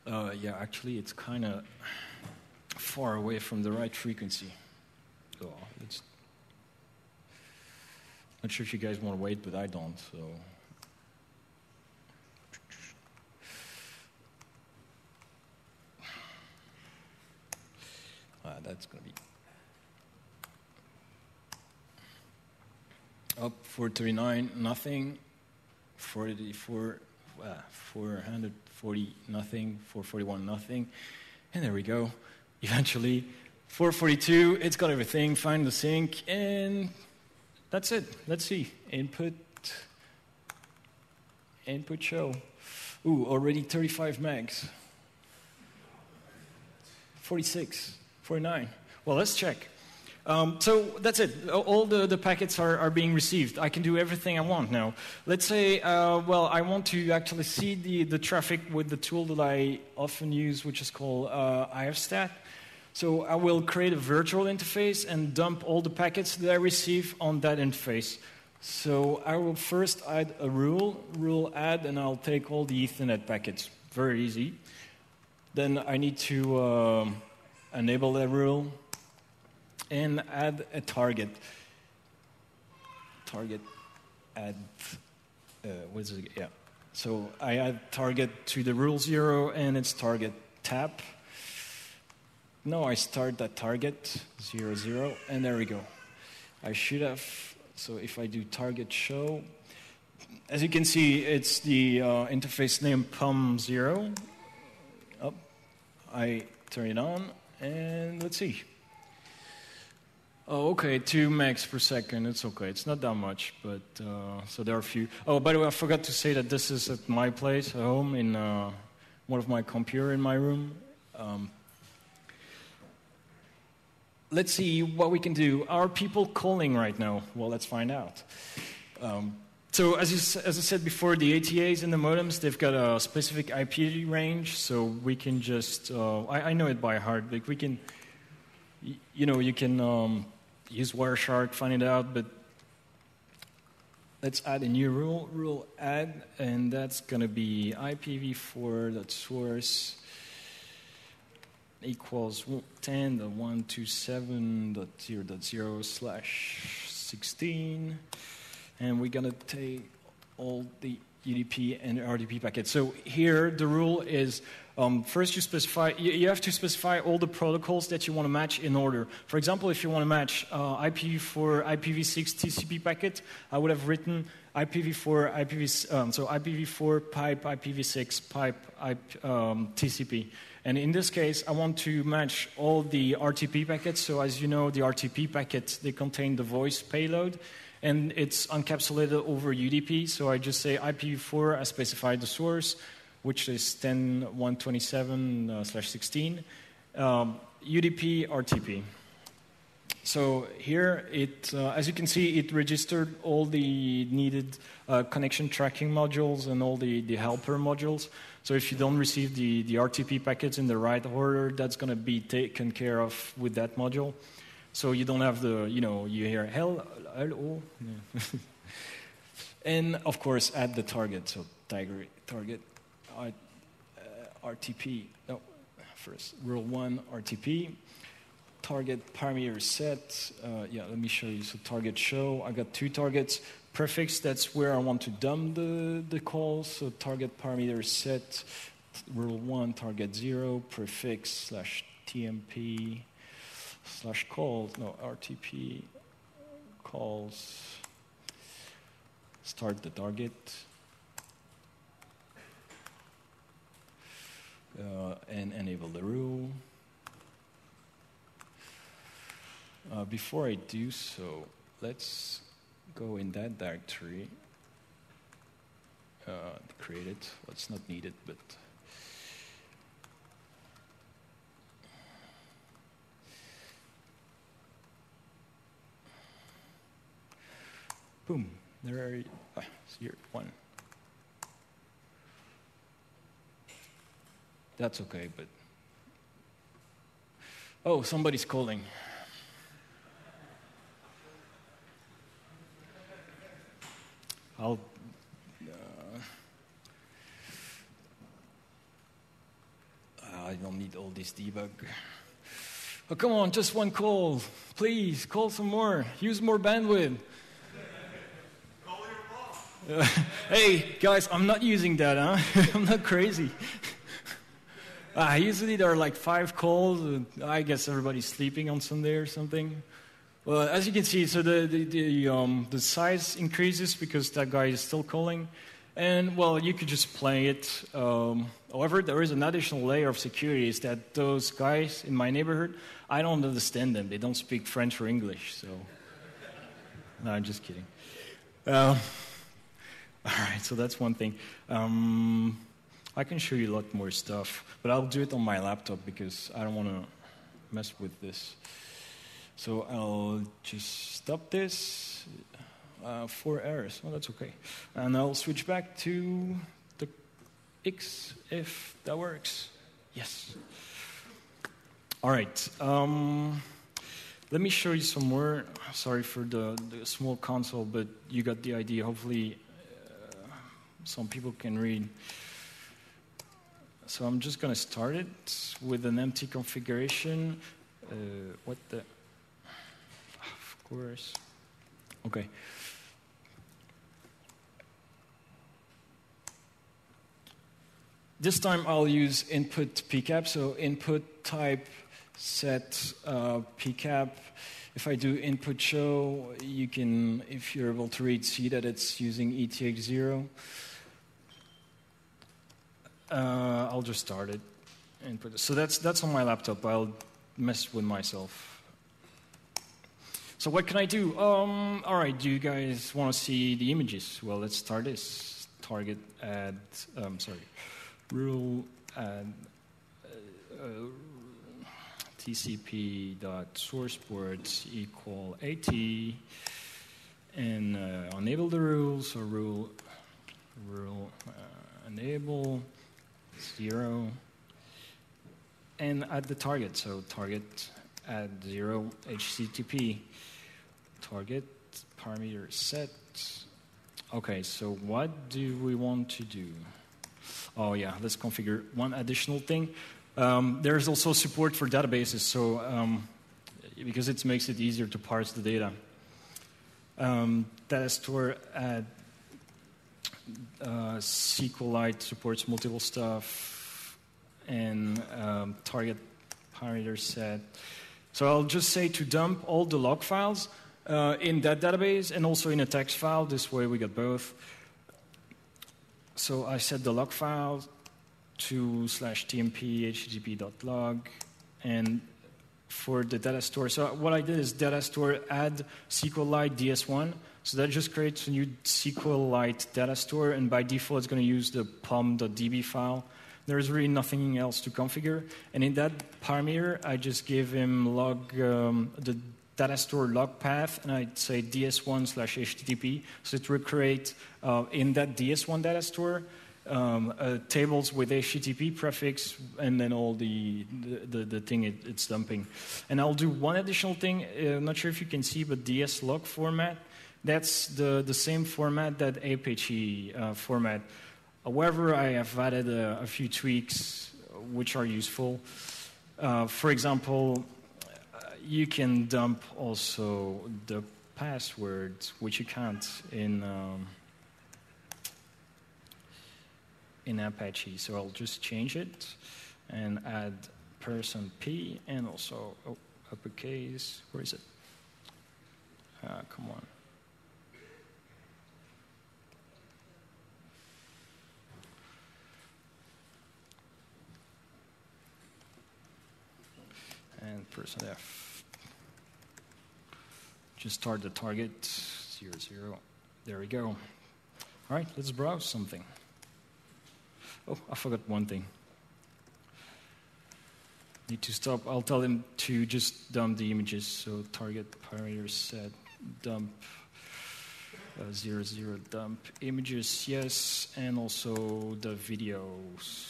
Yeah, actually, it's kind of far away from the right frequency. So it's not sure if you guys want to wait, but I don't. So that's going to be up 439, nothing. 44, 440, nothing. 441, nothing. And there we go. Eventually, 442, it's got everything. Find the sync, and that's it. Let's see. Input show. Ooh, already 35 megs. 46, 49. Well, let's check. So that's it. All the packets are being received. I can do everything I want now. Let's say, well, I want to actually see the traffic with the tool that I often use, which is called IFStat. So I will create a virtual interface and dump all the packets that I receive on that interface. So I will first add a rule add, and I'll take all the Ethernet packets. Very easy. Then I need to enable that rule and add a target. Target add, what is it? Yeah. So I add target to the rule 0 and its target tap. Now I start that target 0, 0, and there we go. I should have, so if I do target show, as you can see, it's the interface name PUM0. Up, I turn it on, and let's see. Oh, okay, 2 megs per second. It's okay. It's not that much, but so there are a few. Oh, by the way, I forgot to say that this is at my place, at home, in one of my computer in my room. Let's see what we can do. Are people calling right now? Well, let's find out. So as I said before, the ATAs and the modems, they've got a specific IP range, so we can just, I know it by heart, like we can, you can use Wireshark, find it out, but let's add a new rule add, and that's going to be IPv4.source equals 10.127.0.0/16, and we're going to take all the UDP and RDP packets. So here the rule is first you have to specify all the protocols that you want to match in order. For example, if you want to match IPv4 IPv6 TCP packet, I would have written IPv4 IPv4 pipe IPv6 pipe TCP. And in this case, I want to match all the RTP packets. So as you know, the RTP packets, they contain the voice payload, and it's encapsulated over UDP. So I just say IPv4, I specify the source, which is 10.127/16, UDP, RTP. So here, as you can see, it registered all the needed connection tracking modules and all the helper modules. So if you don't receive the RTP packets in the right order, that's going to be taken care of with that module. So you don't have you hear hello. And of course, add the target. So target RTP. No, first rule 1 RTP. Target parameter set. Let me show you. So target show. I got 2 targets. Prefix, that's where I want to dump the calls. So target parameter set, rule 1, target 0, prefix /TMP /calls, no, RTP calls, start the target, and enable the rule. Before I do so, let's go in that directory, create it. Well, it's not needed, but boom, there are here 1. That's okay, but oh, somebody's calling. all this debug. Oh, come on, just one call. Please, call some more. Use more bandwidth. Call your boss. Hey, guys, I'm not using that, huh? I'm not crazy. Usually there are like 5 calls. I guess everybody's sleeping on Sunday or something. Well, as you can see, so the size increases because that guy is still calling. And, well, you could just play it. However, there is an additional layer of security is that those guys in my neighborhood, I don't understand them. They don't speak French or English, so... No, I'm just kidding. All right, so that's one thing. I can show you a lot more stuff, but I'll do it on my laptop because I don't want to mess with this. So I'll just stop this. 4 errors. Well, that's okay. And I'll switch back to the X if that works. Yes. All right. Let me show you some more. Sorry for the small console, but you got the idea. Hopefully, some people can read. So I'm just going to start it with an empty configuration. What the... Of course. Okay. This time I'll use input pcap, so input type set pcap. If I do input show, you can, if you're able to read, see that it's using ETH0. I'll just start it. Input. So that's on my laptop. I'll mess with myself. So what can I do? All right, do you guys want to see the images? Well, let's start this. Target add, rule add tcp.sourceports equal 80 and enable the rules. So rule enable 0 and add the target. So target add 0 HTTP target parameter set. Okay, so what do we want to do? Oh yeah, let's configure one additional thing. There's also support for databases, so because it makes it easier to parse the data. Data store add SQLite supports multiple stuff, and target parameter set. So I'll just say to dump all the log files in that database and also in a text file. This way we get both. So I set the log file to /tmp http.log, and for the data store, so what I did is data store add SQLite DS1. So that just creates a new SQLite data store, and by default it's going to use the pom.db file. There's really nothing else to configure. And in that parameter, I just give him log the data store log path, and I'd say ds1/http. So it will create in that ds1 data store tables with HTTP prefix, and then all the thing it's dumping. And I'll do one additional thing. I'm not sure if you can see, but dslog format. That's the same format that Apache format. However, I have added a few tweaks which are useful. For example, you can dump also the passwords, which you can't in Apache. So I'll just change it and add %p and also uppercase. Where is it? Come on. And %f. Just start the target 0, 0. There we go. All right, let's browse something. Oh, I forgot one thing. Need to stop. I'll tell him to just dump the images. So target parameter set dump 0, 0 dump images, yes, and also the videos.